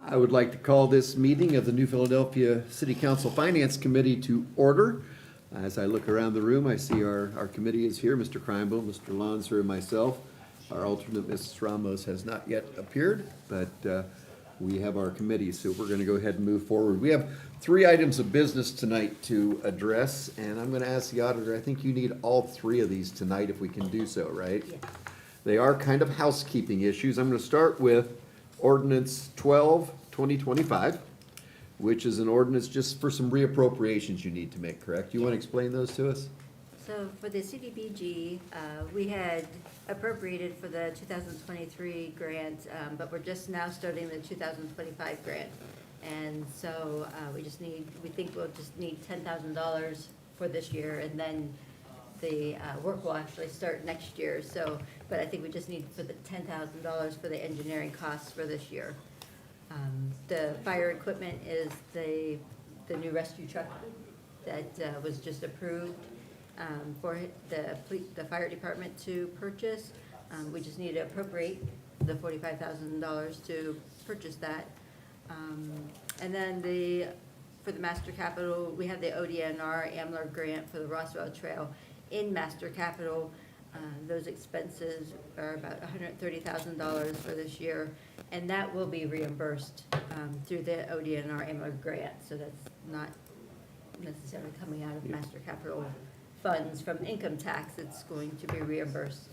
I would like to call this meeting of the New Philadelphia City Council Finance Committee to order. As I look around the room, I see our committee is here, Mr. Kreinbull, Mr. Lanzer, and myself. Our alternate, Mrs. Ramos, has not yet appeared, but we have our committee, so we're going to go ahead and move forward. We have 3 items of business tonight to address, and I'm going to ask the auditor, I think you need all 3 of these tonight if we can do so, right? Yes. They are kind of housekeeping issues. I'm going to start with ordinance 12, 2025, which is an ordinance just for some reappropriations you need to make, correct? You want to explain those to us? So for the CDBG, we had appropriated for the 2023 grant, but we're just now starting the 2025 grant. And so we think we'll just need $10,000 for this year, and then the work will actually start next year. So, but I think we just need for the $10,000 for the engineering costs for this year. The fire equipment is the new rescue truck that was just approved for the fire department to purchase. We just need to appropriate the $45,000 to purchase that. And then for the Master Capital, we have the ODNR AMLR grant for the Roswell Trail in Master Capital. Those expenses are about $130,000 for this year, and that will be reimbursed through the ODNR AMLR grant. So that's not necessarily coming out of Master Capital funds from income tax. It's going to be reimbursed.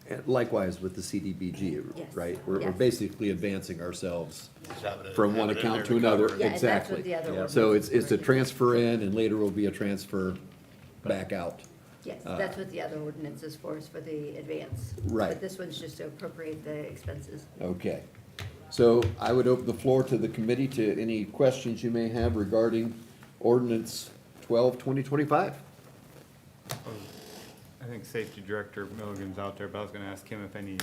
And likewise with the CDBG, Yes. right? We're Yes. basically advancing ourselves Just have it- from have one it in account there to to another. cover it. Yeah, and that's what Exactly. the other ordinance So is it's a for. transfer in, and later will be a transfer back out. Yes, that's what the other ordinance is for the advance. Right. But this one's just to appropriate the expenses. Okay. So I would open the floor to the committee to any questions you may have regarding ordinance 12, 2025. I think Safety Director Milligan's out there, but I was gonna ask him if any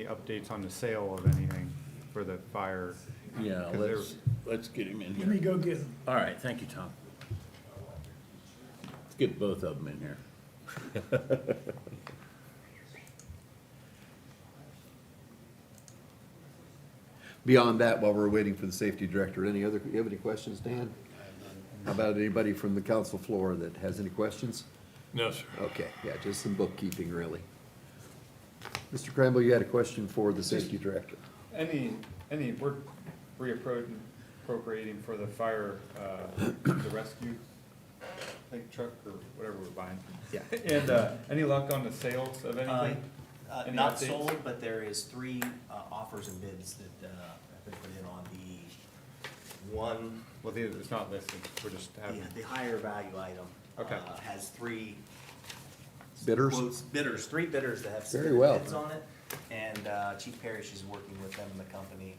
updates on the sale of anything for the fire. Yeah, 'Cause there- let's get him in Let me here. go get them. All right, thank you, Tom. Let's get both of them in here. Beyond that, while we're waiting for the safety director, you have any questions, Dan? How about anybody from the council floor that has any questions? No, sir. Okay, yeah, just some bookkeeping, really. Mr. Cramble, you had a question for the safety director. We're reappropriating for the fire, the rescue, I think truck or whatever we're buying. Yeah. And, any luck on the sales of anything? Any Not updates? sold, but there is 3 offers and bids that have been put in on the one, Well, it's not listed, we're just having. the higher value item. Okay. Has 3 Bidders? bidders, 3 bidders that have Very submitted well. bids on it. And Chief Parrish is working with them and the company,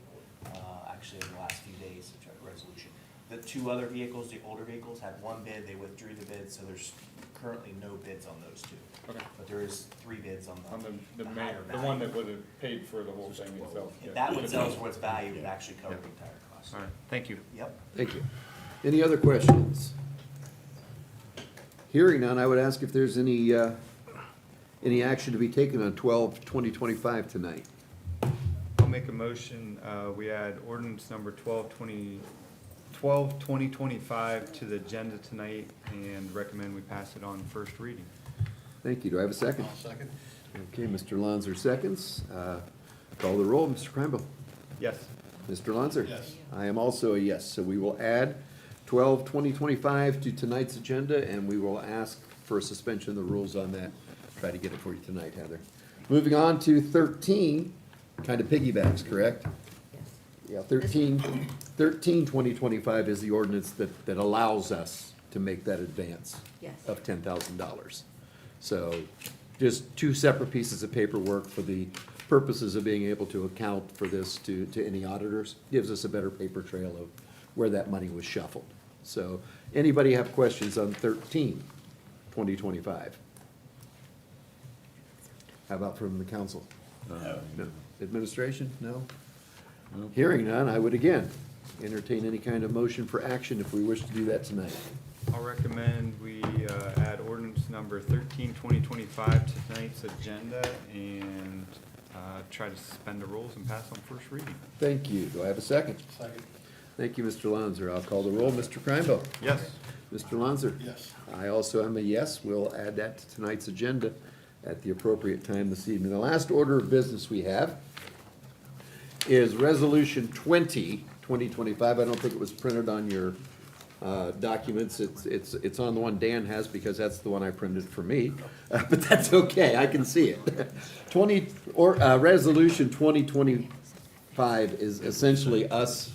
actually in the last few days to try a resolution. The 2 other vehicles, the older vehicles, had 1 bid, they withdrew the bid, so there's currently no bids on those 2. Okay. But there is 3 bids on On the the higher the value. one that would have paid for the whole thing itself. yeah. That one sells for its value, it actually covered the entire cost. All right, thank you. Yep. Thank you. Any other questions? Hearing none, I would ask if there's any action to be taken on 12, 2025 tonight. I'll make a motion, we add ordinance number 2025 to the agenda tonight and recommend we pass it on first reading. Thank you. Do I have a second? Second. Okay, Mr. Lanzer seconds. Call the roll, Mr. Cranbo. Yes. Mr. Lanzer? Yes. I am also a yes, so we will add 12, 2025 to tonight's agenda, and we will ask for a suspension of the rules on that. Try to get it for you tonight, Heather. Moving on to 13, kind of piggybacks, correct? Yes. Yeah, 2025 is the ordinance that allows us to make that advance Yes. of $10,000. So just 2 separate pieces of paperwork for the purposes of being able to account for this to any auditors. Gives us a better paper trail of where that money was shuffled. So anybody have questions on 13, 2025? How about from the council? No. Administration? No? Hearing none, I would again entertain any kind of motion for action if we wish to do that tonight. I'll recommend we add ordinance number 13, 2025 to tonight's agenda and try to suspend the rules and pass on first reading. Thank you. Do I have a second? Second. Thank you, Mr. Lanzer. I'll call the roll. Mr. Kreinbo? Yes. Mr. Lanzer? Yes. I also am a yes. We'll add that to tonight's agenda at the appropriate time this evening. The last order of business we have is Resolution 2025. I don't think it was printed on your documents. It's on the one Dan has because that's the one I printed for me. But that's okay, I can see it. Resolution 2025 is essentially us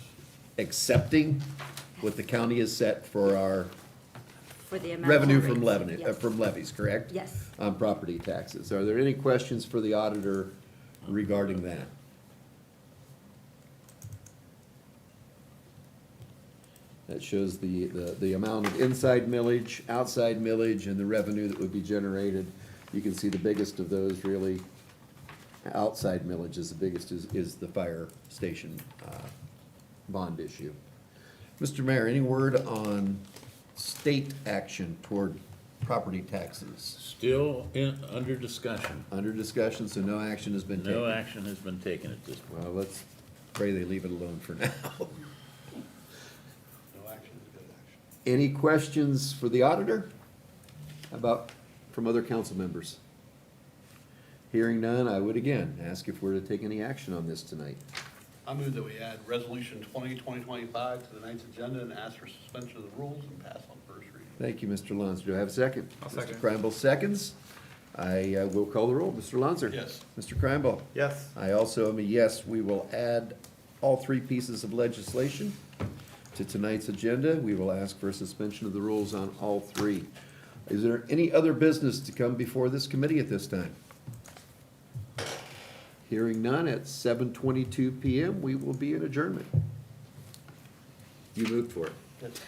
accepting what the county has set for our For the amount. revenue Yes. from levies, correct? Yes. On property taxes. Are there any questions for the auditor regarding that? That shows the amount of inside millage, outside millage, and the revenue that would be generated. You can see the biggest of those really, outside millage is the biggest, is the fire station bond issue. Mr. Mayor, any word on state action toward property taxes? Still under discussion. Under discussion, so no action has been taken? No action has been taken at this point. Well, let's pray they leave it alone for now. No action is good action. Any questions for the auditor? How about from other council members? Hearing none, I would again ask if we're to take any action on this tonight. I move that we add Resolution 2025 to the night's agenda and ask for suspension of the rules and pass on first reading. Thank you, Mr. Lanzer. Do I have a second? I'll second. Mr. Kreinball seconds. I will call the roll. Mr. Lanzer? Yes. Mr. Kreinball? Yes. I also am a yes. We will add all three pieces of legislation to tonight's agenda. We will ask for a suspension of the rules on all three. Is there any other business to come before this committee at this time? Hearing none, at 7:22 PM, we will be in adjournment. You moved for it. Yes.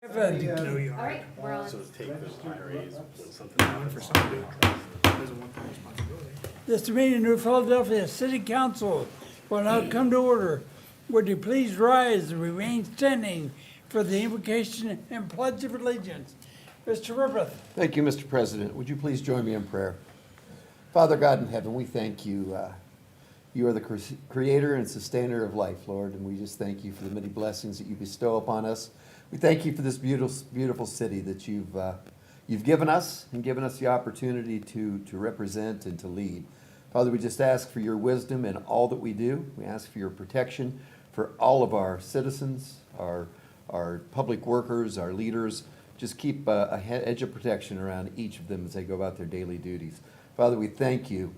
All right, we're on. This meeting of New Philadelphia City Council will now come to order. Would you please rise and remain standing for the invocation and pledge of allegiance? Mr. Rippeth. Thank you, Mr. President. Would you please join me in prayer? Father God in heaven, we thank you. You are the creator and sustainer of life, Lord, and we just thank you for the many blessings that you bestow upon us. We thank you for this beautiful, beautiful city that you've given us and given us the opportunity to represent and to lead. Father, we just ask for your wisdom in all that we do. We ask for your protection for all of our citizens, our public workers, our leaders. Just keep a edge of protection around each of them as they go about their daily duties. Father, we thank you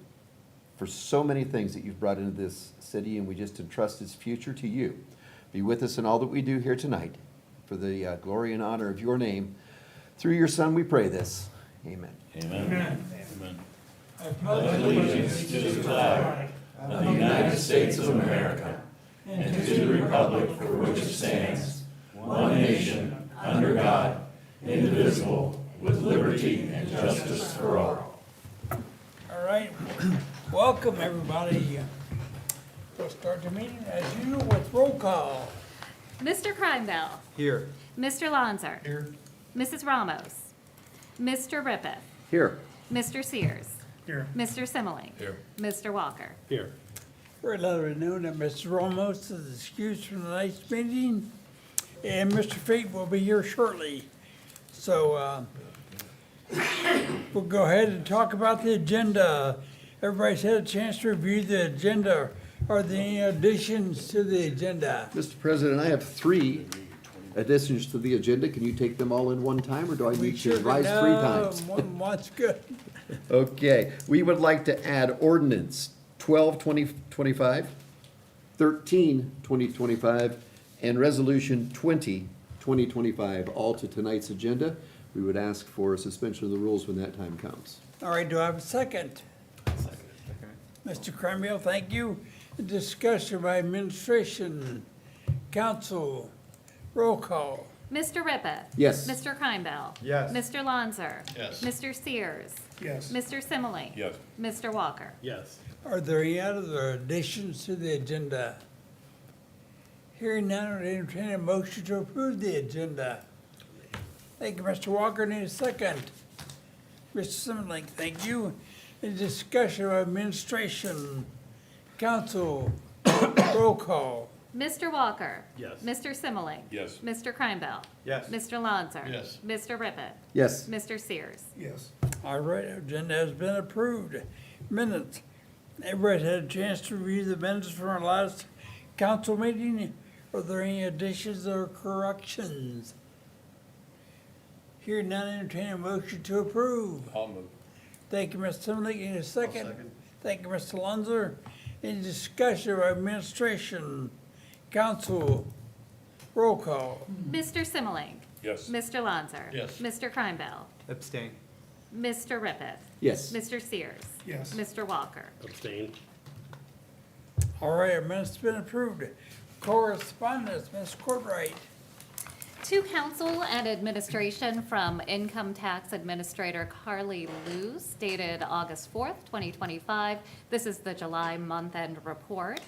for so many things that you've brought into this city, and we just entrust its future to you. Be with us in all that we do here tonight. For the glory and honor of your name. Through your Son, we pray this. Amen. Amen. Amen. All right, welcome everybody. We'll start the meeting as usual with roll call. Mr. Kreinbell. Here. Mr. Lanzer. Here. Mrs. Ramos. Mr. Rippeth. Here. Mr. Sears. Here. Mr. Simile. Here. Mr. Walker. Here. We're let it known that Mr. Ramos is excused from tonight's meeting, and Mr. Fate will be here shortly. So, we'll go ahead and talk about the agenda. Everybody's had a chance to review the agenda. Are there any additions to the agenda? Mr. President, I have 3 additions to the agenda. Can you take them all in one time, or do I need to revise 3 times? One's good. Okay, we would like to add ordinance 12/2025, 13/2025, and resolution 20/2025, all to tonight's agenda. We would ask for a suspension of the rules when that time comes. All right, do I have a second? Mr. Cromwell, thank you. Discussion by administration, council, roll call. Mr. Rippeth. Yes. Mr. Kreinbell. Yes. Mr. Lanzer. Yes. Mr. Sears. Yes. Mr. Simile. Yes. Mr. Walker. Yes. Are there any other additions to the agenda? Hearing none, I entertain a motion to approve the agenda. Thank you, Mr. Walker. Need a second. Mr. Similink, thank you. A discussion of administration, council, roll call. Mr. Walker. Yes. Mr. Simile. Yes. Mr. Kreinbell. Yes. Mr. Lanzer. Yes. Mr. Rippeth. Yes. Mr. Sears. Yes. All right, agenda has been approved. Minutes. Everybody had a chance to review the minutes from our last council meeting. Are there any additions or corrections? Hearing none, entertain a motion to approve. I'll move. Thank you, Mr. Simlick. Any second? second. Thank you, Mr. Lunzer. Any discussion of administration, council, roll call? Mr. Simile. Yes. Mr. Lanzer. Yes. Mr. Kreinbell. Abstain. Mr. Rippeth. Yes. Mr. Sears. Yes. Mr. Walker. Abstain. All right, our minutes have been approved. Correspondence, Ms. Courtright. To council and administration from Income Tax Administrator Carly Luz, dated August 4th, 2025. This is the July month-end report.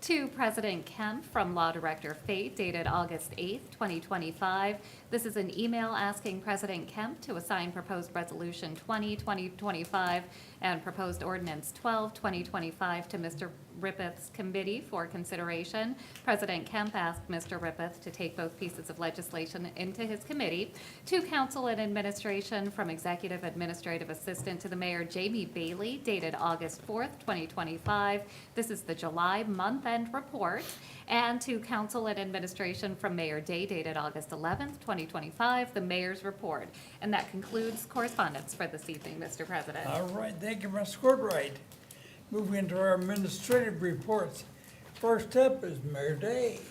To President Kemp from Law Director Fate, dated August 8th, 2025. This is an email asking President Kemp to assign proposed Resolution 20/2025 and proposed Ordinance 12/2025 to Mr. Rippeth's committee for consideration. President Kemp asked Mr. Rippeth to take both pieces of legislation into his committee. To council and administration from Executive Administrative Assistant to the Mayor Jamie Bailey, dated August 4th, 2025. This is the July month-end report. And to council and administration from Mayor Day, dated August 11th, 2025, the mayor's report. And that concludes correspondence for this evening, Mr. President. All right, thank you, Ms. Courtright. Moving into our administrative reports. First up is Mayor Day.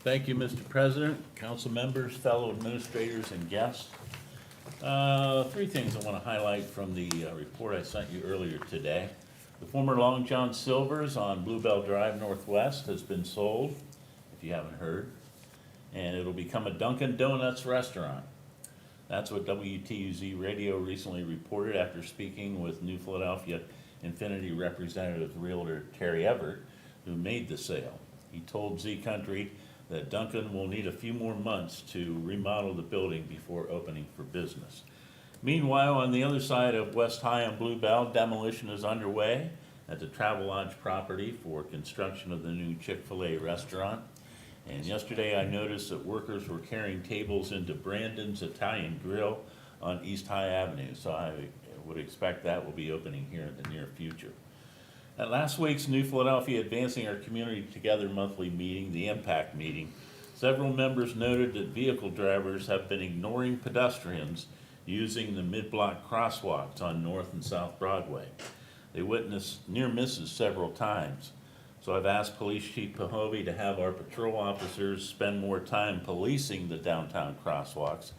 Thank you, Mr. President, council members, fellow administrators, and guests. 3 things I want to highlight from the report I sent you earlier today. The former Long John Silver's on Bluebell Drive Northwest has been sold, if you haven't heard. and it'll become a Dunkin' Donuts restaurant. That's what WTUZ Radio recently reported after speaking with New Philadelphia Infinity representative Realtor Terry Everett, who made the sale. He told Z Country that Dunkin' will need a few more months to remodel the building before opening for business. Meanwhile, on the other side of West High and Bluebell, demolition is underway at the Travelodge property for construction of the new Chick-fil-A restaurant. And yesterday I noticed that workers were carrying tables into Brandon's Italian Grill on East High Avenue, so I would expect that will be opening here in the near future. At last week's New Philadelphia Advancing Our Community Together monthly meeting, the Impact Meeting, several members noted that vehicle drivers have been ignoring pedestrians using the mid-block crosswalks on North and South Broadway. They witnessed near misses several times. So I've asked Police Chief Pahovy to have our patrol officers spend more time policing the downtown crosswalks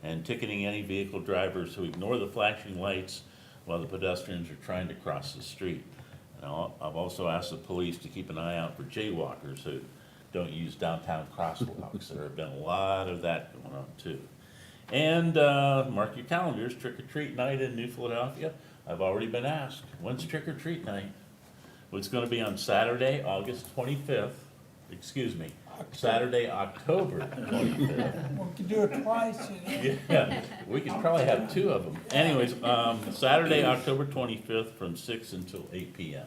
and ticketing any vehicle drivers who ignore the flashing lights while the pedestrians are trying to cross the street. And I've also asked the police to keep an eye out for jaywalkers who don't use downtown crosswalks. There have been a lot of that going on too. And mark your calendars, trick-or-treat night in New Philadelphia. I've already been asked, when's trick-or-treat night? Well, it's gonna be on Saturday, August 25th, excuse me, Saturday, October 25th. We could do it twice, you know. Yeah, we could probably have two of them. Anyways, Saturday, October 25th from 6 until 8 p.m.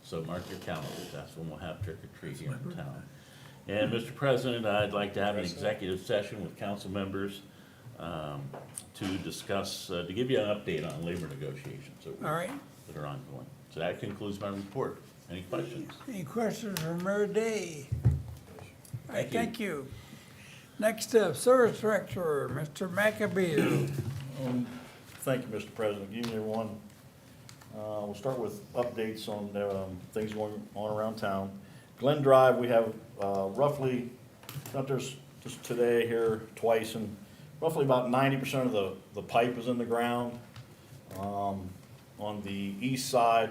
So mark your calendars, that's when we'll have trick-or-treat here in town. And Mr. President, I'd like to have an executive session with council members to discuss, to give you an update on labor negotiations All right. that are ongoing. So that concludes my report. Any questions? Any questions for Mayor Day? All right, Thank you. thank you. Next up, Service Director, Mr. McAbey. Thank you, Mr. President. Good evening, everyone. We'll start with updates on things going on around town. Glen Drive, we have roughly, not just today here twice, and roughly about 90% of the pipe is in the ground. On the east side,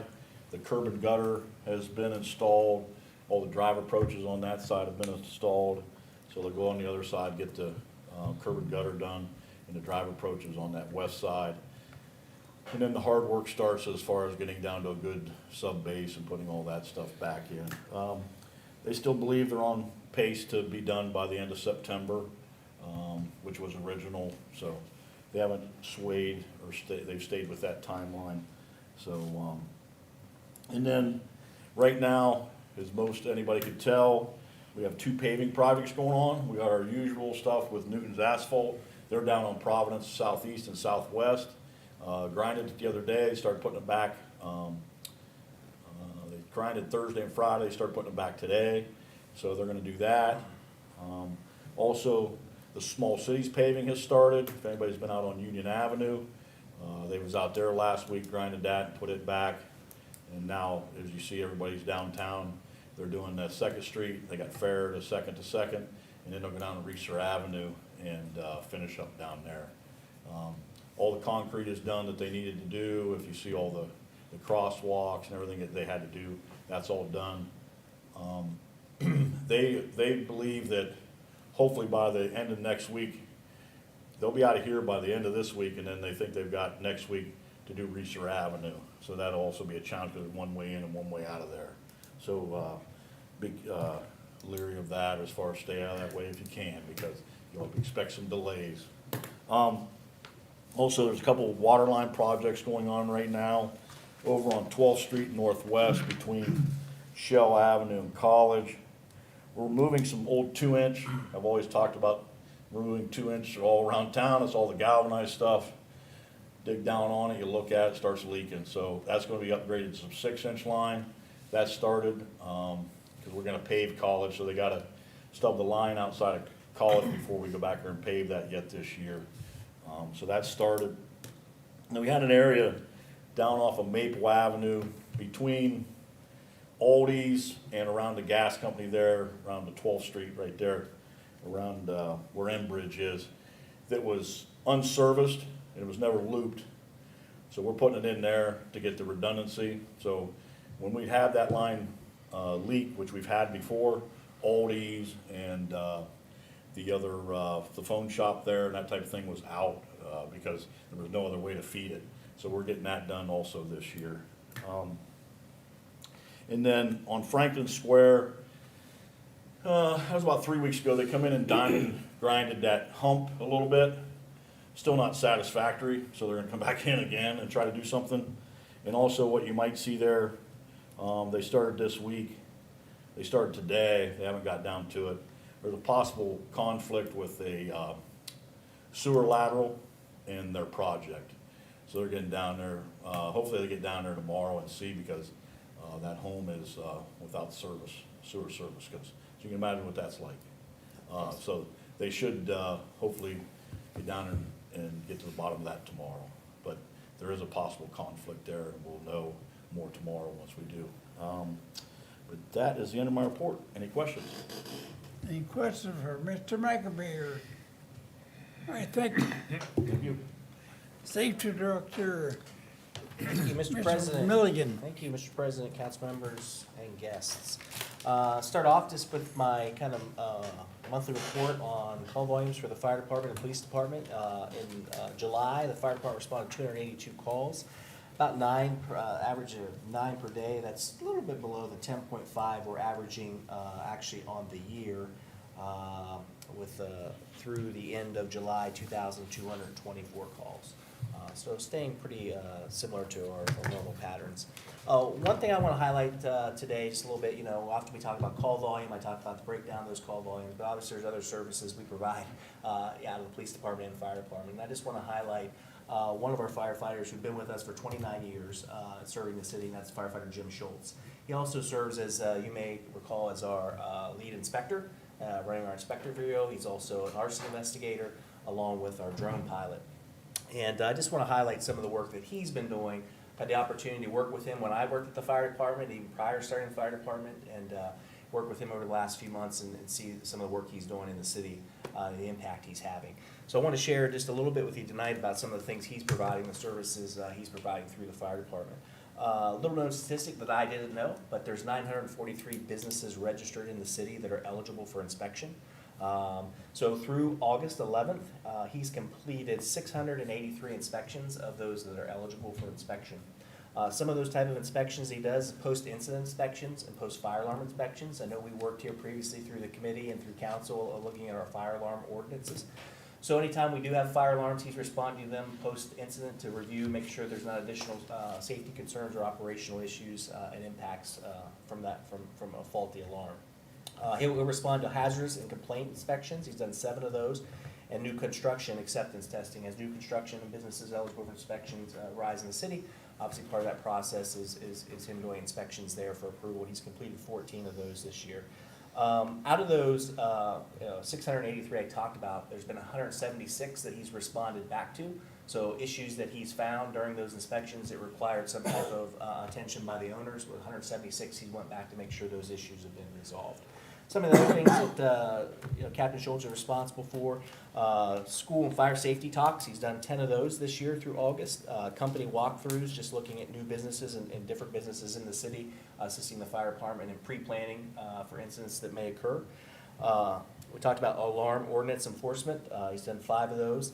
the curb and gutter has been installed. All the drive approaches on that side have been installed. So they'll go on the other side, get the curb and gutter done, and the drive approaches on that west side. And then the hard work starts as far as getting down to a good sub base and putting all that stuff back in. They still believe they're on pace to be done by the end of September, which was original, so they haven't swayed or they've stayed with that timeline. So, and then right now, as most anybody could tell, we have two paving projects going on. We got our usual stuff with Newton's Asphalt. They're down on Providence, southeast and southwest. Grinded it the other day, started putting it back. They grinded Thursday and Friday, started putting it back today. So they're gonna do that. Also, the Small Cities paving has started. If anybody's been out on Union Avenue, they was out there last week, grinded that, put it back. And now, as you see, everybody's downtown. They're doing that Second Street. They got Fair to Second, and then they'll go down to Reeser Avenue and finish up down there. All the concrete is done that they needed to do. If you see all the crosswalks and everything that they had to do, that's all done. They believe that hopefully by the end of next week, they'll be out of here by the end of this week, and then they think they've got next week to do Reeser Avenue. So that'll also be a challenge because there's one way in and one way out of there. So be leery of that as far as stay out of that way if you can, because you'll expect some delays. Also, there's a couple of water line projects going on right now over on 12th Street Northwest between Shell Avenue and College. We're removing some old 2-inch. I've always talked about removing 2-inch all around town. It's all the galvanized stuff. Dig down on it, you look at it, it starts leaking. So that's gonna be upgraded to some 6-inch line. That started, because we're gonna pave College, so they gotta stub the line outside of College before we go back there and pave that yet this year. So that started. And then we had an area down off of Maple Avenue between Aldi's and around the gas company there, around the 12th Street right there, around where Enbridge is, that was unserviced and it was never looped. So we're putting it in there to get the redundancy. So when we have that line leak, which we've had before, Aldi's and The other, the phone shop there and that type of thing was out, because there was no other way to feed it. So we're getting that done also this year. And then on Franklin Square, that was about 3 weeks ago, they come in and diamond grinded that hump a little bit. Still not satisfactory, so they're gonna come back in again and try to do something. And also what you might see there, they started this week, they started today, they haven't got down to it. There's a possible conflict with a sewer lateral in their project. So they're getting down there, hopefully they get down there tomorrow and see, because that home is without service, sewer service, because you can imagine what that's like. So they should hopefully get down and get to the bottom of that tomorrow. But there is a possible conflict there, and we'll know more tomorrow once we do. But that is the end of my report. Any questions? Any questions for Mr. McAbeer? All right, thank you. Thank you. Safety Director, Thank you, Mr. Mr. President. Milligan. Thank you, Mr. President, council members, and guests. Start off just with my kind of monthly report on call volumes for the fire department and police department. In July, the fire department responded to 282 calls, about average of 9 per day. That's a little bit below the 10.5 we're averaging actually on the year, with through the end of July, 2,224 calls. So staying pretty similar to our normal patterns. One thing I want to highlight today, just a little bit, often we talk about call volume, I talk about the breakdown of those call volumes, but obviously there's other services we provide out of the police department and fire department. And I just want to highlight one of our firefighters who's been with us for 29 years serving the city, and that's firefighter Jim Schultz. He also serves as, you may recall, as our lead inspector, running our inspector bureau. He's also an arson investigator along with our drone pilot. And I just want to highlight some of the work that he's been doing. Had the opportunity to work with him when I worked at the fire department, even prior to starting the fire department, and work with him over the last few months and see some of the work he's doing in the city, the impact he's having. So I want to share just a little bit with you tonight about some of the things he's providing, the services he's providing through the fire department. Little known statistic that I didn't know, but there's 943 businesses registered in the city that are eligible for inspection. So through August 11th, he's completed 683 inspections of those that are eligible for inspection. Some of those type of inspections he does post-incident inspections and post-fire alarm inspections. I know we worked here previously through the committee and through council looking at our fire alarm ordinances. So anytime we do have fire alarms, he's responding to them post-incident to review, make sure there's not additional safety concerns or operational issues and impacts from a faulty alarm. He'll respond to hazardous and complaint inspections. He's done 7 of those. And new construction acceptance testing. As new construction and businesses eligible for inspections rise in the city, obviously part of that process is him doing inspections there for approval. He's completed 14 of those this year. Out of those 683 I talked about, there's been 176 that he's responded back to. So issues that he's found during those inspections that required some type of attention by the owners. With 176, he went back to make sure those issues have been resolved. Some of the other things that Captain Schultz is responsible for, school and fire safety talks. He's done 10 of those this year through August. Company walkthroughs, just looking at new businesses and different businesses in the city, assisting the fire department in pre-planning for incidents that may occur. We talked about alarm ordinance enforcement. He's done 5 of those.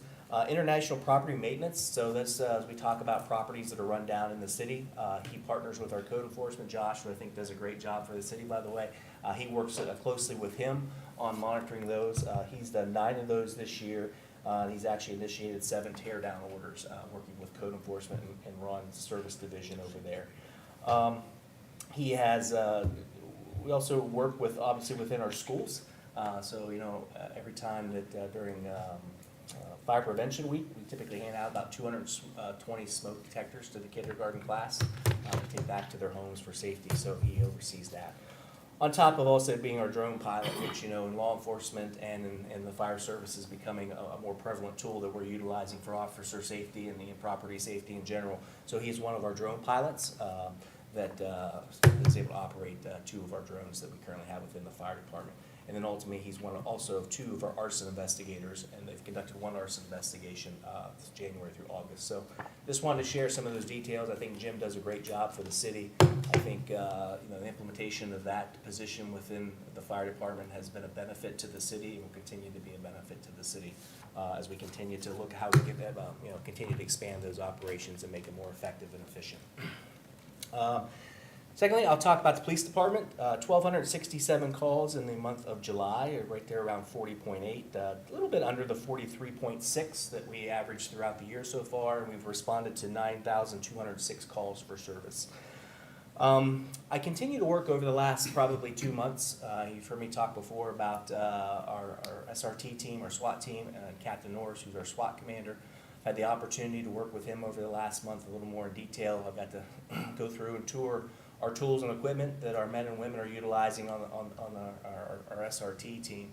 International property maintenance, so this, as we talk about properties that are run down in the city, he partners with our code enforcement, Josh, who I think does a great job for the city, by the way. He works closely with him on monitoring those. He's done 9 of those this year. He's actually initiated 7 tear down orders, working with code enforcement and Ron's service division over there. He has, we also work with, obviously within our schools. So, every time that during Fire Prevention Week, we typically hand out about 220 smoke detectors to the kindergarten class to take back to their homes for safety, so he oversees that. On top of also being our drone pilot, which, in law enforcement and in the fire service is becoming a more prevalent tool that we're utilizing for officer safety and the property safety in general. So he's one of our drone pilots that is able to operate 2 of our drones that we currently have within the fire department. And then ultimately, he's one of also 2 of our arson investigators, and they've conducted 1 arson investigation January through August. So just wanted to share some of those details. I think Jim does a great job for the city I think, the implementation of that position within the fire department has been a benefit to the city and will continue to be a benefit to the city as we continue to look at how we can, continue to expand those operations and make it more effective and efficient. Secondly, I'll talk about the police department. 1,267 calls in the month of July, right there around 40.8, a little bit under the 43.6 that we averaged throughout the year so far, and we've responded to 9,206 calls for service. I continue to work over the last probably 2 months. You've heard me talk before about our SRT team, our SWAT team, Captain Norris, who's our SWAT commander. Had the opportunity to work with him over the last month a little more in detail. I've got to go through and tour our tools and equipment that our men and women are utilizing on our SRT team.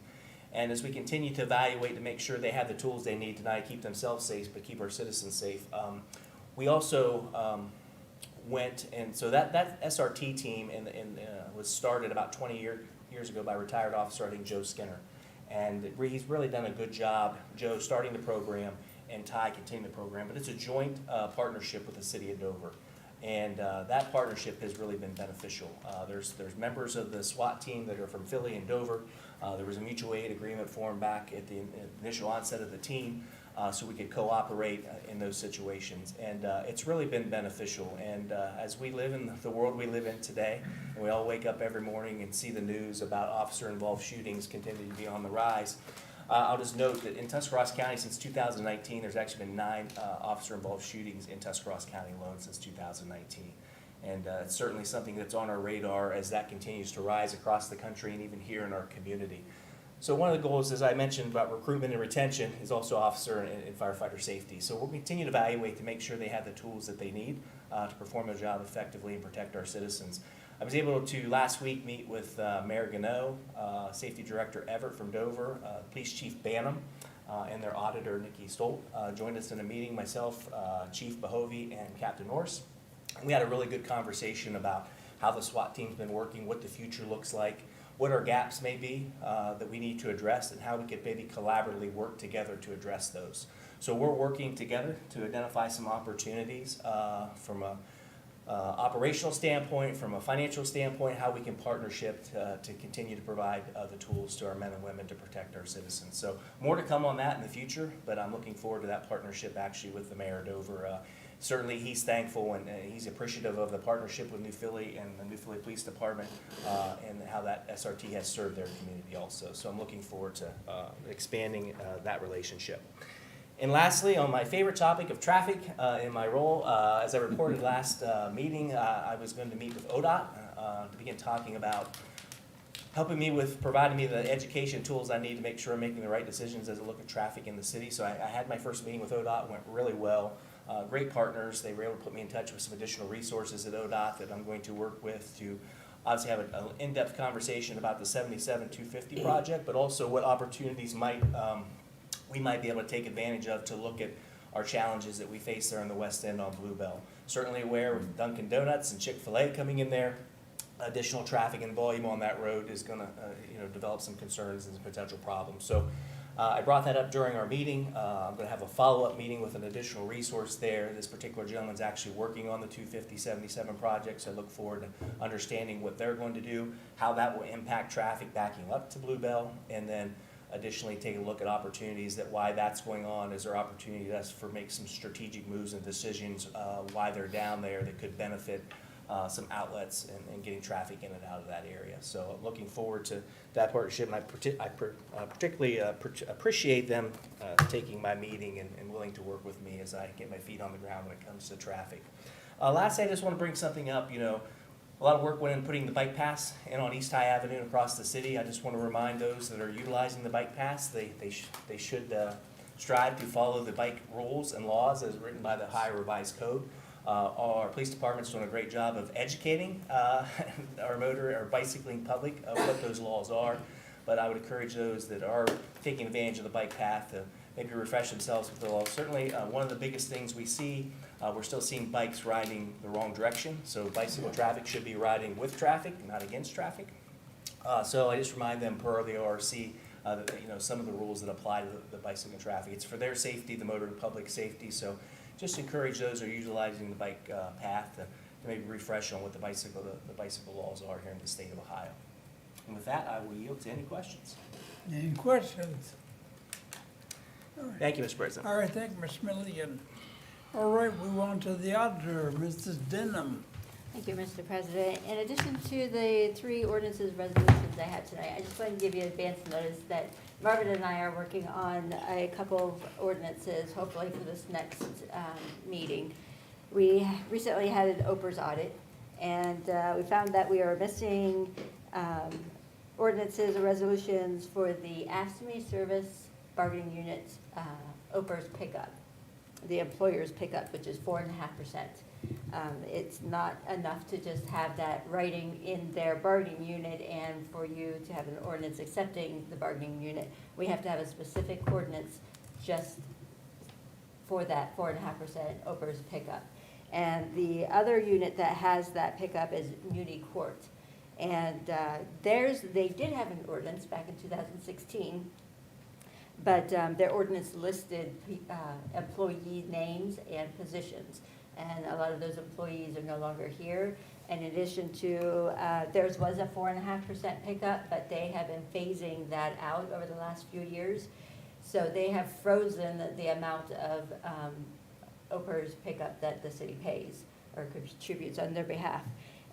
And as we continue to evaluate to make sure they have the tools they need to not keep themselves safe, but keep our citizens safe, we also went, and so that SRT team was started about 20 years ago by retired officer, I think, Joe Skinner. And he's really done a good job, Joe, starting the program, and Ty continuing the program. But it's a joint partnership with the city of Dover. And that partnership has really been beneficial. There's members of the SWAT team that are from Philly and Dover. There was a mutual aid agreement formed back at the initial onset of the team, so we could cooperate in those situations. And it's really been beneficial. And as we live in the world we live in today, and we all wake up every morning and see the news about officer-involved shootings continuing to be on the rise, I'll just note that in Tuscarawas County since 2019, there's actually been 9 officer-involved shootings in Tuscarawas County alone since 2019. And it's certainly something that's on our radar as that continues to rise across the country and even here in our community. So one of the goals, as I mentioned, about recruitment and retention is also officer and firefighter safety. So we'll continue to evaluate to make sure they have the tools that they need to perform their job effectively and protect our citizens. I was able to last week meet with Mayor Gano, Safety Director Everett from Dover, Police Chief Banham, and their auditor Nikki Stolt joined us in a meeting, myself, Chief Bahovey, and Captain Norris. We had a really good conversation about how the SWAT team's been working, what the future looks like, what our gaps may be that we need to address, and how we could maybe collaboratively work together to address those. So we're working together to identify some opportunities from a operational standpoint, from a financial standpoint, how we can partnership to continue to provide the tools to our men and women to protect our citizens. So more to come on that in the future, but I'm looking forward to that partnership actually with the Mayor of Dover. Certainly he's thankful and he's appreciative of the partnership with New Philly and the New Philly Police Department and how that SRT has served their community also. So I'm looking forward to expanding that relationship. And lastly, on my favorite topic of traffic in my role, as I reported last meeting, I was going to meet with ODOT to begin talking about helping me with providing me the education tools I need to make sure I'm making the right decisions as I look at traffic in the city. So I had my first meeting with ODOT, went really well. Great partners. They were able to put me in touch with some additional resources at ODOT that I'm going to work with to obviously have an in-depth conversation about the 77-250 project, but also what opportunities we might be able to take advantage of to look at our challenges that we face there in the West End on Bluebell. Certainly aware with Dunkin' Donuts and Chick-fil-A coming in there, additional traffic and volume on that road is going to develop some concerns and some potential problems. So I brought that up during our meeting. I'm going to have a follow-up meeting with an additional resource there. This particular gentleman's actually working on the 250-77 project, so I look forward to understanding what they're going to do, how that will impact traffic backing up to Bluebell, and then additionally take a look at opportunities that why that's going on. Is there opportunity for make some strategic moves and decisions why they're down there that could benefit some outlets and getting traffic in and out of that area. So I'm looking forward to that partnership, and I particularly appreciate them taking my meeting and willing to work with me as I get my feet on the ground when it comes to traffic. Lastly, I just want to bring something up. A lot of work went in putting the bike paths in on East High Avenue and across the city. I just want to remind those that are utilizing the bike paths, they should strive to follow the bike rules and laws as written by the High Revised Code. Our police department's doing a great job of educating our bicycling public of what those laws are. But I would encourage those that are taking advantage of the bike path to maybe refresh themselves with the laws. Certainly, one of the biggest things we see, we're still seeing bikes riding the wrong direction. So bicycle traffic should be riding with traffic, not against traffic. So I just remind them per the ORC that some of the rules that apply to the bicycle traffic. It's for their safety, the motor and public safety. So just encourage those who are utilizing the bike path to maybe refresh on what the bicycle laws are here in the state of Ohio. And with that, I will yield to any questions. Any questions? Thank you, Mr. President. All right, thank you, Ms. Milligan. All right, move on to the auditor, Mrs. Denham. Thank you, Mr. President. In addition to the 3 ordinances resolutions I had tonight, I just wanted to give you advance notice that Marvin and I are working on a couple of ordinances, hopefully for this next meeting. We recently had an OPERS audit, and we found that we are missing ordinances or resolutions for the AFSCME service bargaining unit OPERS pickup, the employer's pickup, which is 4.5%. It's not enough to just have that writing in their bargaining unit and for you to have an ordinance accepting the bargaining unit. We have to have a specific ordinance just for that 4.5% OPERS pickup. And the other unit that has that pickup is Muni Court. And they did have an ordinance back in 2016, but their ordinance listed employee names and positions. And a lot of those employees are no longer here. In addition to, theirs was a 4.5% pickup, but they have been phasing that out over the last few years. So they have frozen the amount of OPERS pickup that the city pays or contributes on their behalf.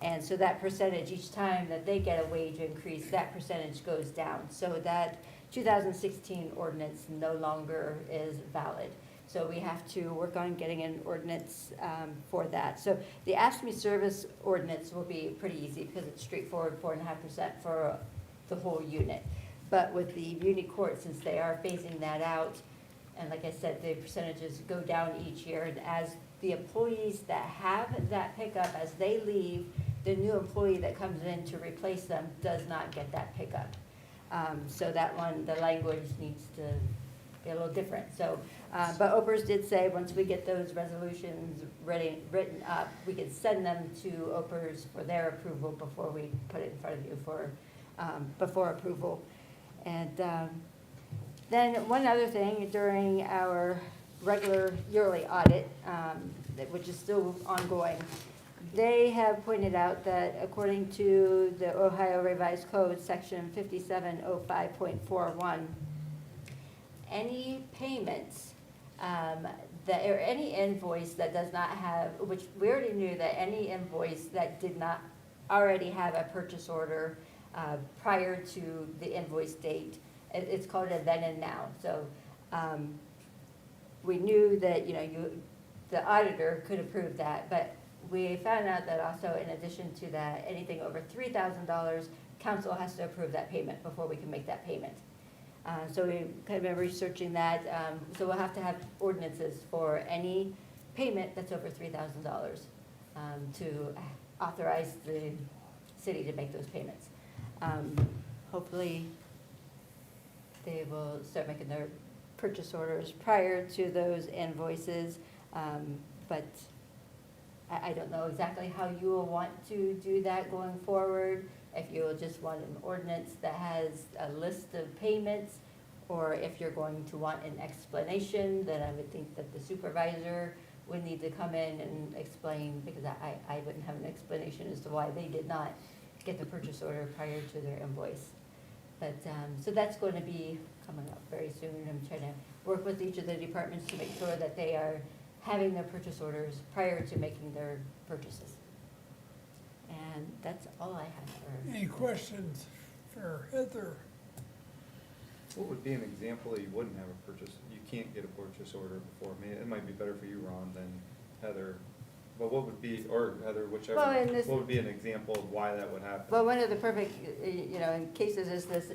And so that percentage, each time that they get a wage increase, that percentage goes down. So that 2016 ordinance no longer is valid. So we have to work on getting an ordinance for that. So the AFSCME service ordinance will be pretty easy because it's straightforward, 4.5% for the whole unit. But with the Muni Court, since they are phasing that out, and like I said, the percentages go down each year, and as the employees that have that pickup, as they leave, the new employee that comes in to replace them does not get that pickup. So that one, the language needs to be a little different. So, but OPERS did say, once we get those resolutions written up, we could send them to OPERS for their approval before we put it in front of you for, before approval. And then one other thing, during our regular yearly audit, which is still ongoing, they have pointed out that according to the Ohio Revised Code, section 5705.41, any payments or any invoice that does not have, which we already knew that any invoice that did not already have a purchase order prior to the invoice date, it's called a then and now. So we knew that, the auditor could approve that, but we found out that also in addition to that, anything over $3,000, council has to approve that payment before we can make that payment. So we kind of been researching that. So we'll have to have ordinances for any payment that's over $3,000 to authorize the city to make those payments. Hopefully, they will start making their purchase orders prior to those invoices, but I don't know exactly how you will want to do that going forward. If you will just want an ordinance that has a list of payments, or if you're going to want an explanation, then I would think that the supervisor would need to come in and explain, because I wouldn't have an explanation as to why they did not get the purchase order prior to their invoice. But, so that's going to be coming up very soon. I'm trying to work with each of the departments to make sure that they are having their purchase orders prior to making their purchases. And that's all I have for. Any questions for Heather? What would be an example that you wouldn't have a purchase, you can't get a purchase order before? I mean, it might be better for you, Ron, than Heather, but what would be, or Heather, whichever, Well, in this- what would be an example of why that would happen? Well, one of the perfect, in cases is this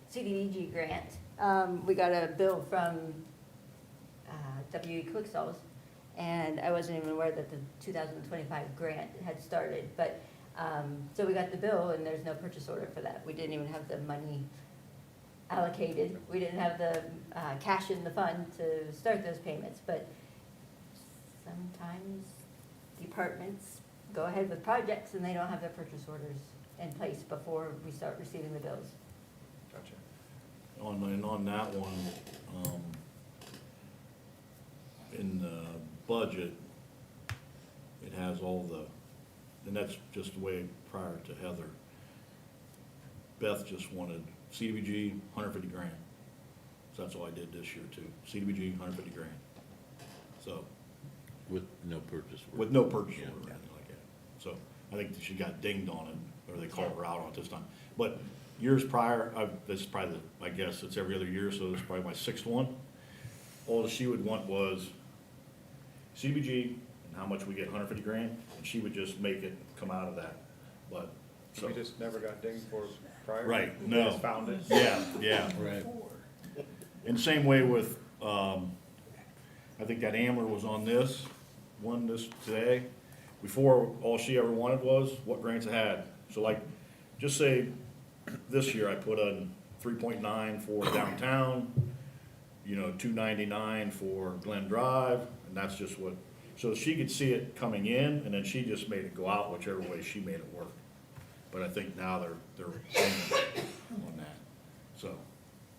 CDBG grant. We got a bill from W.E. Clickstalls, and I wasn't even aware that the 2025 grant had started. But, so we got the bill, and there's no purchase order for that. We didn't even have the money allocated. We didn't have the cash in the fund to start those payments. But sometimes departments go ahead with projects, and they don't have their purchase orders in place before we start receiving the bills. Gotcha. On that one, in the budget, it has all the and that's just the way prior to Heather. Beth just wanted CDBG, 150 grand. So that's all I did this year too. CDBG, 150 grand. So, With no purchase order. with no purchase Yeah. order or anything like that. So I think that she got dinged on it, or they called her out on it this time. But years prior, this is probably, I guess it's every other year, so this is probably my sixth one. All she would want was CBG and how much we get, 150 grand, and she would just make it come out of that. But, so, We just never got dinged for it prior? Right, We no. just found it? yeah. Right. And same way with, I think that Amber was on this today. Before, all she ever wanted was what grants I had. So like, just say, this year I put on 3.9 for downtown, 299 for Glen Drive, and that's just what, so she could see it coming in, and then she just made it go out whichever way she made it work. But I think now they're on that, so,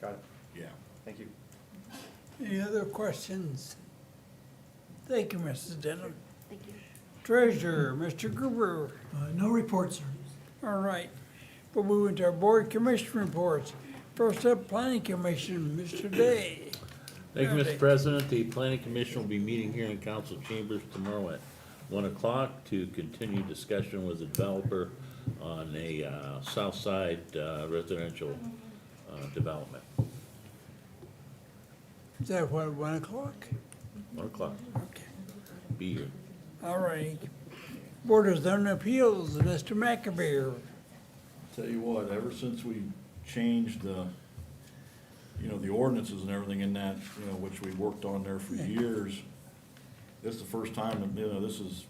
Got it. yeah. Thank you. Any other questions? Thank you, Mrs. Denham. Thank you. Treasurer, Mr. Gruber. No report, sir. All right. We'll move into our board commission reports. First up, planning commission, Mr. Day. Thank you, Okay. Mr. President. The planning commission will be meeting here in council chambers tomorrow at 1 o'clock to continue discussion with the developer on a south side residential development. Is that what, 1 o'clock? 1 o'clock, Okay. be here. All right. Board of Zoning Appeals, Mr. McAbeer. Tell you what, ever since we changed the, the ordinances and everything in that, which we worked on there for years, this is the first time that,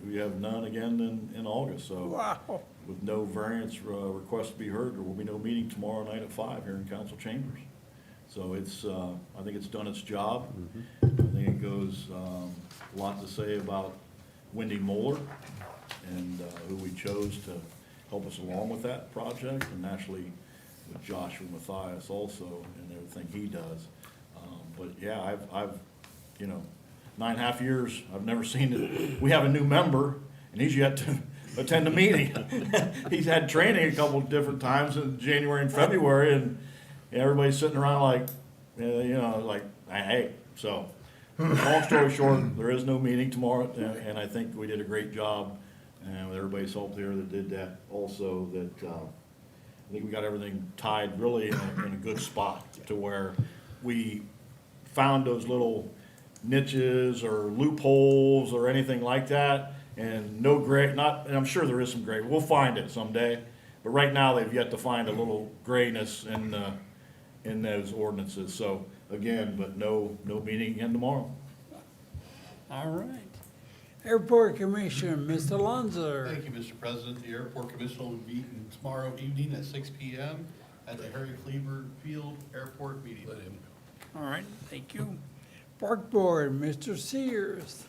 we have none again in August, so Wow. with no variance request to be heard, there will be no meeting tomorrow night at 5 here in council chambers. So it's, I think it's done its job. I think it goes, a lot to say about Wendy Moeller and who we chose to help us along with that project, and actually with Joshua Mathias also and everything he does. But yeah, I've 9.5 years, I've never seen it. We have a new member, and he's yet to attend the meeting. He's had training a couple of different times in January and February, and everybody's sitting around like, like, hey, so. Long story short, there is no meeting tomorrow, and I think we did a great job, and with everybody's help there that did that also, that, I think we got everything tied really in a good spot to where we found those little niches or loopholes or anything like that, and no gray, and I'm sure there is some gray, we'll find it someday, but right now they've yet to find a little grayness in those ordinances, so, again, but no meeting again tomorrow. All right. Airport Commission, Mr. Alonso. Thank you, Mr. President. The Airport Commission will be meeting tomorrow evening at 6 p.m. at the Harry Cleaver Field Airport Meeting Room. All right, thank you. Park Board, Mr. Sears.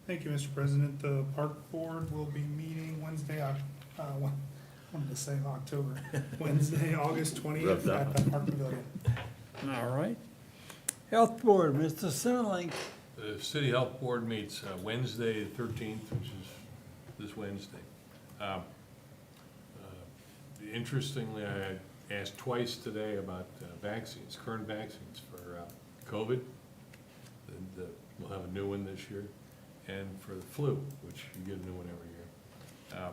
Thank you, Mr. President. The Park Board will be meeting Wednesday, wanted to say October, Wednesday, August 20th Roughed up. at the Park Pavilion. All right. Health Board, Mr. Simmelink. The City Health Board meets Wednesday, the 13th, which is this Wednesday. Interestingly, I asked twice today about vaccines, current vaccines for COVID. We'll have a new one this year, and for the flu, which you get a new one every year.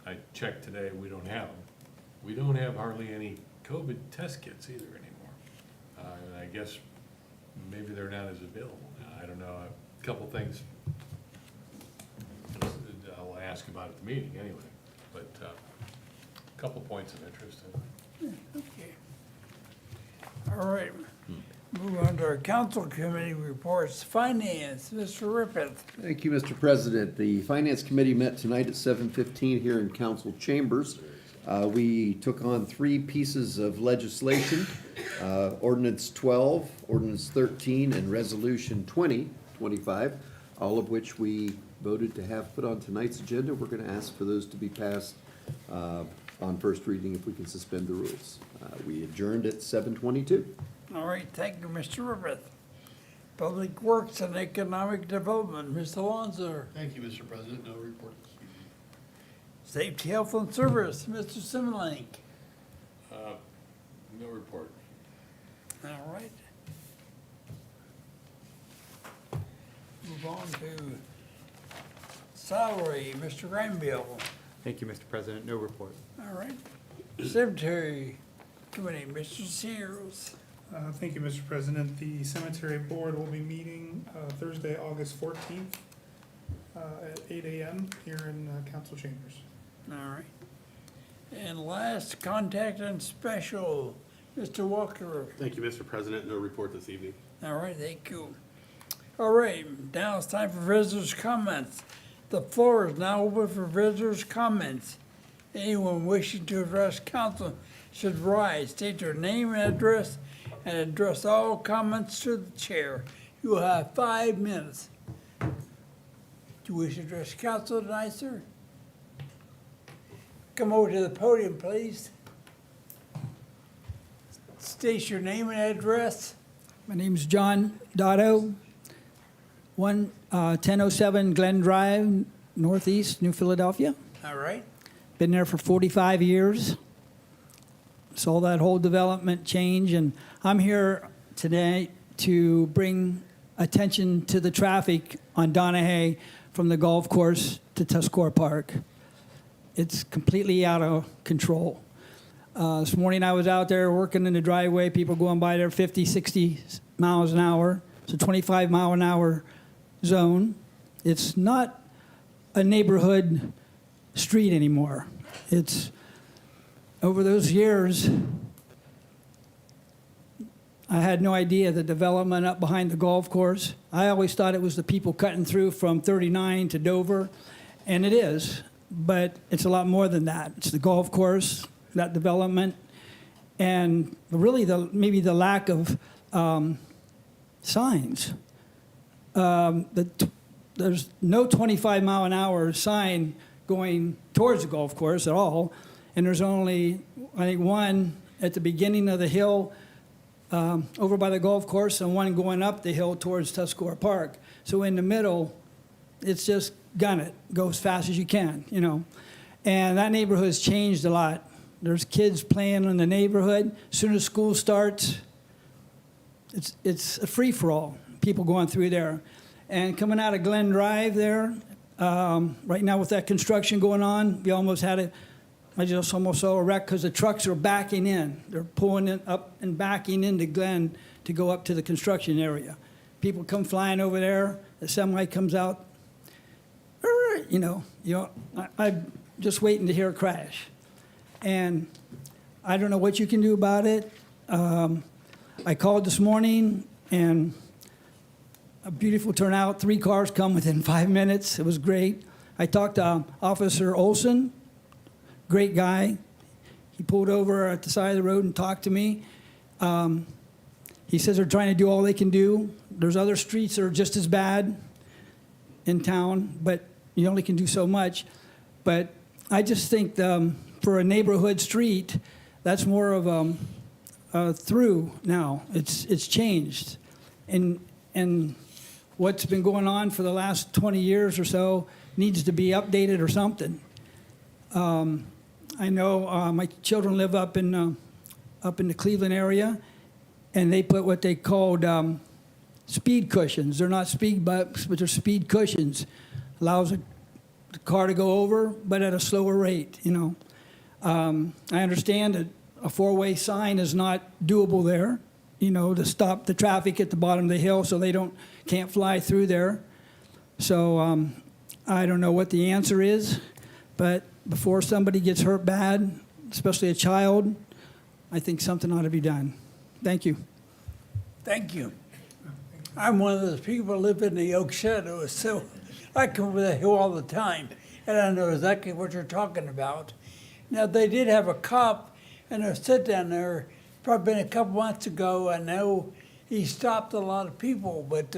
I checked today, we don't have them. We don't have hardly any COVID test kits either anymore. And I guess maybe they're not as available now. I don't know. A couple things I'll ask about at the meeting anyway, but a couple points of interest. Okay. All right. Move on to our council committee reports. Finance, Mr. Rippeth. Thank you, Mr. President. The Finance Committee met tonight at 7:15 here in council chambers. We took on 3 pieces of legislation, Ordinance 12, Ordinance 13, and Resolution 2025, all of which we voted to have put on tonight's agenda. We're going to ask for those to be passed on first reading if we can suspend the rules. We adjourned at 7:22. All right, thank you, Mr. Rippeth. Public Works and Economic Development, Mr. Alonso. Thank you, Mr. President. No report this evening. Safety, Health, and Service, Mr. Simulink. No report. All right. Move on to salary, Mr. Granville. Thank you, Mr. President. No report. All right. Cemetery Committee, Mr. Sears. Thank you, Mr. President. The cemetery board will be meeting Thursday, August 14th at 8 a.m. here in council chambers. All right. And last, contact and special, Mr. Walker. Thank you, Mr. President. No report this evening. All right, thank you. All right, now it's time for visitors' comments. The floor is now open for visitors' comments. Anyone wishing to address council should rise, state their name and address, and address all comments to the chair. You will have 5 minutes. Do you wish to address council tonight, sir? Come over to the podium, please. State your name and address. My name's John Dotto, 1007 Glen Drive, Northeast, New Philadelphia. All right. Been there for 45 years. Saw that whole development change, and I'm here today to bring attention to the traffic on Donahue from the golf course to Tuscarora Park. It's completely out of control. This morning I was out there working in the driveway, people going by there 50, 60 miles an hour. It's a 25 mile an hour zone. It's not a neighborhood street anymore. It's, over those years, I had no idea the development up behind the golf course. I always thought it was the people cutting through from 39 to Dover, and it is, but it's a lot more than that. It's the golf course, that development, and really maybe the lack of signs. There's no 25 mile an hour sign going towards the golf course at all, and there's only, I think, one at the beginning of the hill over by the golf course and one going up the hill towards Tuscarora Park. So in the middle, it's just gun it, go as fast as you can, you know. And that neighborhood has changed a lot. There's kids playing in the neighborhood. As soon as school starts, it's a free-for-all, people going through there. And coming out of Glen Drive there, right now with that construction going on, we almost had it. I just almost saw a wreck because the trucks are backing in. They're pulling it up and backing into Glen to go up to the construction area. People come flying over there. The semi comes out. I'm just waiting to hear a crash. And I don't know what you can do about it. I called this morning, and a beautiful turnout. 3 cars come within 5 minutes. It was great. I talked to Officer Olson, great guy. He pulled over at the side of the road and talked to me. He says they're trying to do all they can do. There's other streets that are just as bad in town, but you only can do so much. But I just think for a neighborhood street, that's more of a through now. It's changed. And what's been going on for the last 20 years or so needs to be updated or something. I know my children live up in the Cleveland area, and they put what they called speed cushions. They're not speed bumps, but they're speed cushions. Allows the car to go over, but at a slower rate, you know. I understand that a 4-way sign is not doable there, you know, to stop the traffic at the bottom of the hill so they can't fly through there. So I don't know what the answer is, but before somebody gets hurt bad, especially a child, I think something ought to be done. Thank you. Thank you. I'm one of those people who live in the Oak Shadows, so I come over the hill all the time, and I know exactly what you're talking about. Now, they did have a cop and a sit down there, probably been a couple months ago. I know he stopped a lot of people, but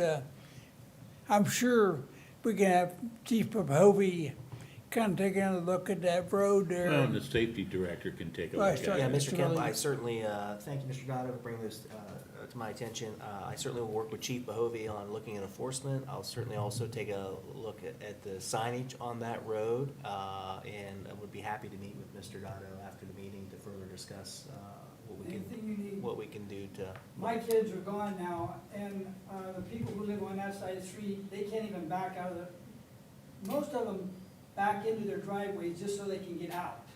I'm sure we can have Chief Hovey kind of taking a look at that road there. Well, and the safety director can take a Well, look at sorry. it. Yeah, Mr. Mr. Kemp, Miller. I certainly, thank you, Mr. Dotto, for bringing this to my attention. I certainly will work with Chief Bahovey on looking at enforcement. I'll certainly also take a look at the signage on that road, and I would be happy to meet with Mr. Dotto after the meeting to further discuss Anything you need. what we can do to. My kids are gone now, and the people who live on that side of the street, they can't even back out of most of them back into their driveways just so they can get out.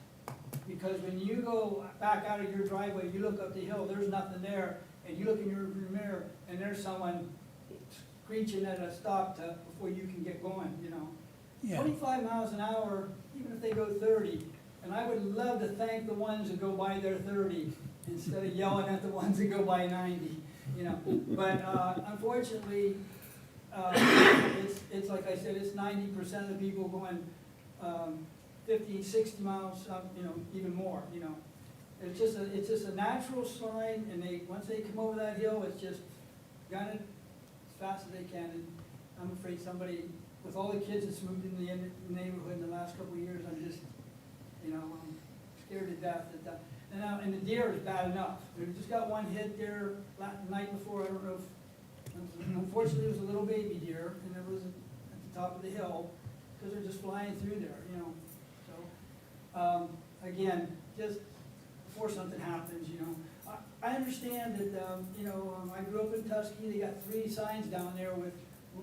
Because when you go back out of your driveway, you look up the hill, there's nothing there, and you look in your rear mirror, and there's someone screeching at a stop before you can get going, you know. Yeah. 25 miles an hour, even if they go 30, and I would love to thank the ones that go by their 30 instead of yelling at the ones that go by 90, you know. But unfortunately, it's like I said, it's 90% of the people going 50, 60 miles, you know, even more, you know. It's just a natural slide, and once they come over that hill, it's just gun it as fast as they can. And I'm afraid somebody, with all the kids that's moved in the neighborhood in the last couple of years, I'm just, you know, I'm scared to death that. And the deer is bad enough. We just got one hit there night before, I don't know if, unfortunately, it was a little baby deer, and it was at the top of the hill, because they're just flying through there, you know. So, again, just before something happens, you know. I understand that, you know, I grew up in Tusky, they got 3 signs down there with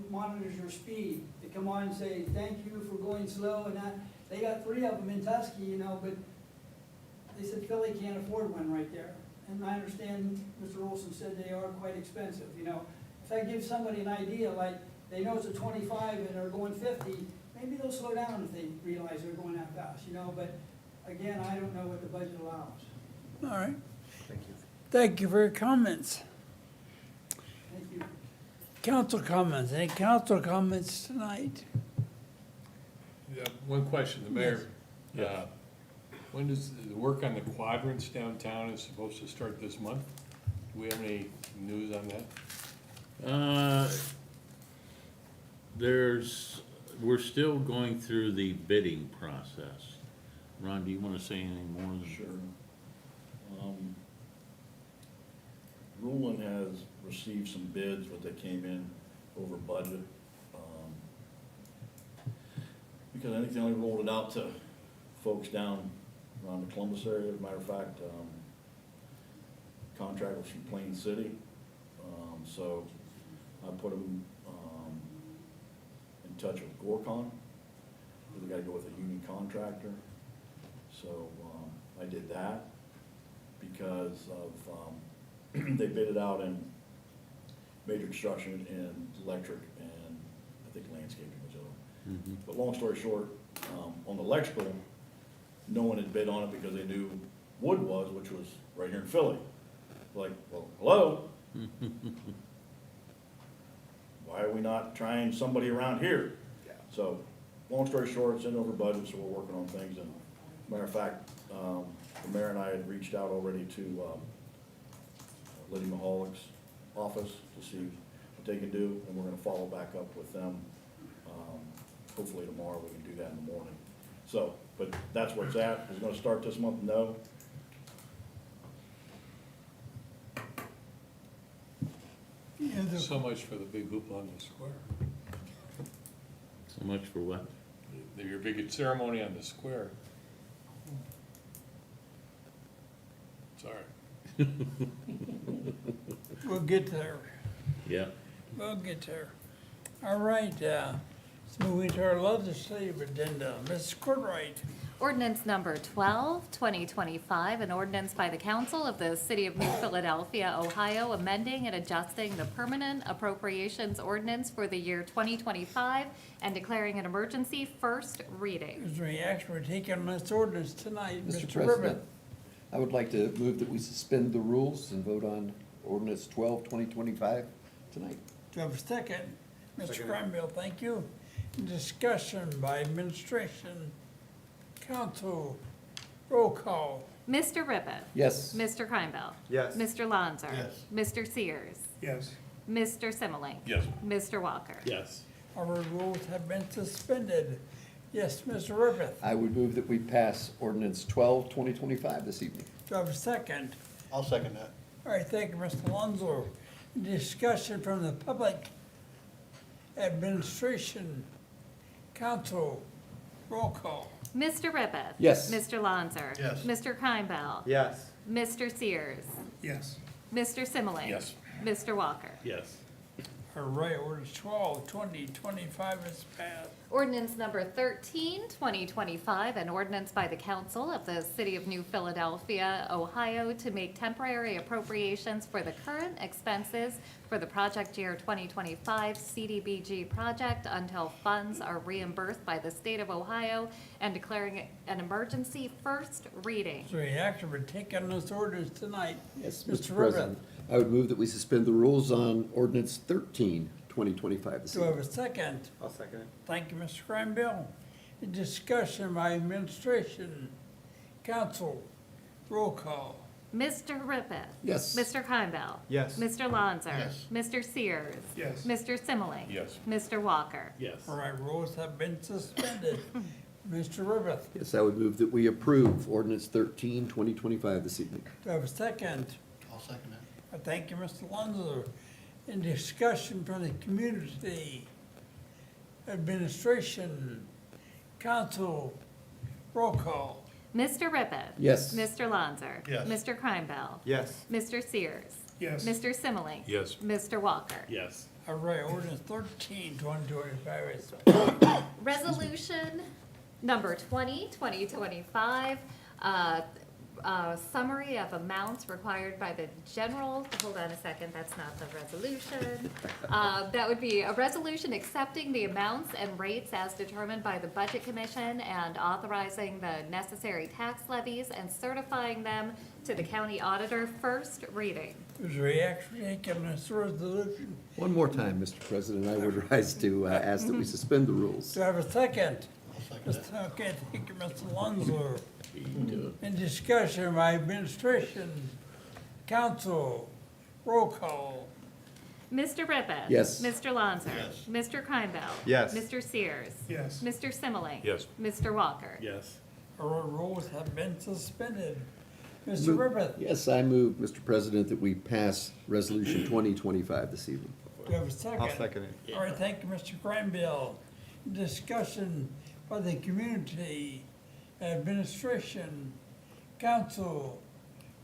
monitors your speed. They come on and say, thank you for going slow, and that, they got 3 of them in Tusky, you know, but they said Philly can't afford one right there. And I understand Mr. Olson said they are quite expensive, you know. If I give somebody an idea, like they know it's a 25 and they're going 50, maybe they'll slow down if they realize they're going that fast, you know. But again, I don't know what the budget allows. All right. Thank you. Thank you for your comments. Thank you. Council comments. Any council comments tonight? Yeah, one question, the mayor. Yes. When does the work on the quadrants downtown is supposed to start this month? Do we have any news on that? We're still going through the bidding process. Ron, do you want to say anything more? Sure. Rulon has received some bids, but they came in over budget. Because I think they only rolled it out to folks down around the Columbus area. As a matter of fact, contract was from Plain City. So I put them in touch with Gorcon. They gotta go with a union contractor. So I did that because of, they bid it out in major construction and electric, and I think landscaping was the other. But long story short, on the electrical, no one had bid on it because they knew Wood was, which was right here in Philly. Like, well, hello? Why are we not trying somebody around here? So, long story short, it's in over budget, so we're working on things. And matter of fact, the mayor and I had reached out already to Liddy Mahalik office to see what they can do, and we're gonna follow back up with them. Hopefully tomorrow we can do that in the morning. So, but that's where it's at. Is it gonna start this month? No. So much for the big hoopla on the square. So much for what? Your big ceremony on the square. Sorry. We'll get there. Yeah. We'll get there. All right, let's move into our legislative agenda. Ms. Courtwright. Ordinance number 12, 2025, an ordinance by the council of the city of New Philadelphia, Ohio, amending and adjusting the permanent appropriations ordinance for the year 2025 and declaring an emergency, first reading. Is there any action we're taking on this ordinance tonight? Mr. Mr. President, Ribbon? I would like to move that we suspend the rules and vote on ordinance 12, 2025 tonight. Do I have a second? Mr. Granville, thank you. Discussion by administration, council, roll call. Mr. Ribbit. Yes. Mr. Kreinbell. Yes. Mr. Lanzer. Yes. Mr. Sears. Yes. Mr. Simmelink. Yes. Mr. Walker. Yes. Our rules have been suspended. Yes, Mr. Griffith. I would move that we pass ordinance 12, 2025 this evening. Do I have a second? I'll second that. All right, thank you, Mr. Alonso. Discussion from the public administration council. Roll call. Mr. Ribbit. Yes. Mr. Lonzer. Yes. Mr. Kimball. Yes. Mr. Sears. Yes. Mr. Simile. Yes. Mr. Walker. Yes. All right, ordinance 12, 2025 is passed. Ordinance number 13, 2025, an ordinance by the council of the city of New Philadelphia, Ohio, to make temporary appropriations for the current expenses for the project year 2025 CDBG project until funds are reimbursed by the state of Ohio and declaring an emergency. First reading. So we actually we're taking this ordinance tonight. Yes, Mr. Mr. Ribbit. President. I would move that we suspend the rules on ordinance 13, 2025 this Do I have evening. a second? I'll second it. Thank you, Mr. Granville. Discussion by administration, council, roll call. Mr. Rippeth. Yes. Mr. Kimball. Yes. Mr. Lonzer. Yes. Mr. Sears. Yes. Mr. Simile. Yes. Mr. Walker. Yes. All right, rules have been suspended. Mr. Ribbeth, Yes, I would move that we approve ordinance 13, 2025 this evening. do I have a second? I'll second that. Thank you, Mr. Lonzo. In discussion from the community, administration, council, roll call. Mr. Rippeth. Yes. Mr. Lonzer. Yes. Mr. Kimball. Yes. Mr. Sears. Yes. Mr. Simile. Yes. Mr. Walker. Yes. All right, ordinance 13, 2025 is passed. Resolution number 20, 2025, summary of amounts required by the general, hold on a second, that's not the resolution. That would be a resolution accepting the amounts and rates as determined by the Budget Commission and authorizing the necessary tax levies and certifying them to the county auditor. First reading. Is there actually taking this resolution? One more time, Mr. President, I would rise to ask that we suspend the rules. Do I have a second? I'll second that. Okay, thank you, Mr. Lonzo. In discussion by administration, council, roll call. Mr. Rippeth. Yes. Mr. Lonzer. Yes. Mr. Kimball. Yes. Mr. Sears. Yes. Mr. Simile. Yes. Mr. Walker. Yes. Our rules have been suspended. Mr. Move- Ribbeth, Yes, I move, Mr. President, that we pass resolution 2025 this evening. do you have a second? I'll second it. All right, thank you, Mr. Granville. Discussion by the community, administration, council,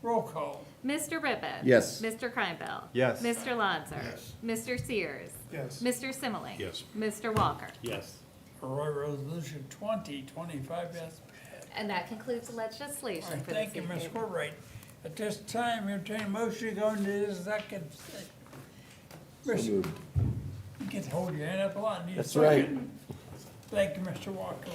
roll call. Mr. Rippeth. Yes. Mr. Kimball. Yes. Mr. Lonzer. Yes. Mr. Sears. Yes. Mr. Simile. Yes. Mr. Walker. Yes. All right, resolution 2025 has passed. And that concludes the legislation All right, for this thank you, Ms. evening. Courtright. At this time, entertain a motion to go into executive session. So Mr. moved. You get to hold your hand up a lot. Need a That's right. second. Thank you, Mr. Walker.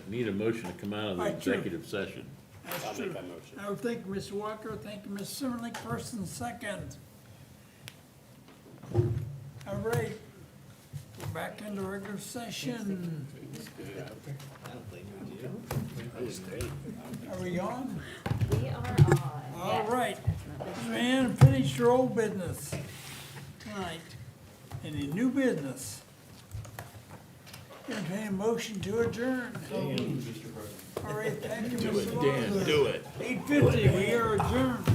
Need a motion to come out of the Right, sure. executive session. That's I'll true. make that motion. I would thank you, Mr. Walker, thank you, Ms. Simmerly, first and second. All right, we're back into regular session. I don't blame you, Are we on? We are on. All Yes. right. Man, finish your old business tonight. Any new business? Entertain a motion to adjourn. All right, thank you, Mr. Walker. Do it. 8:50, we are adjourned.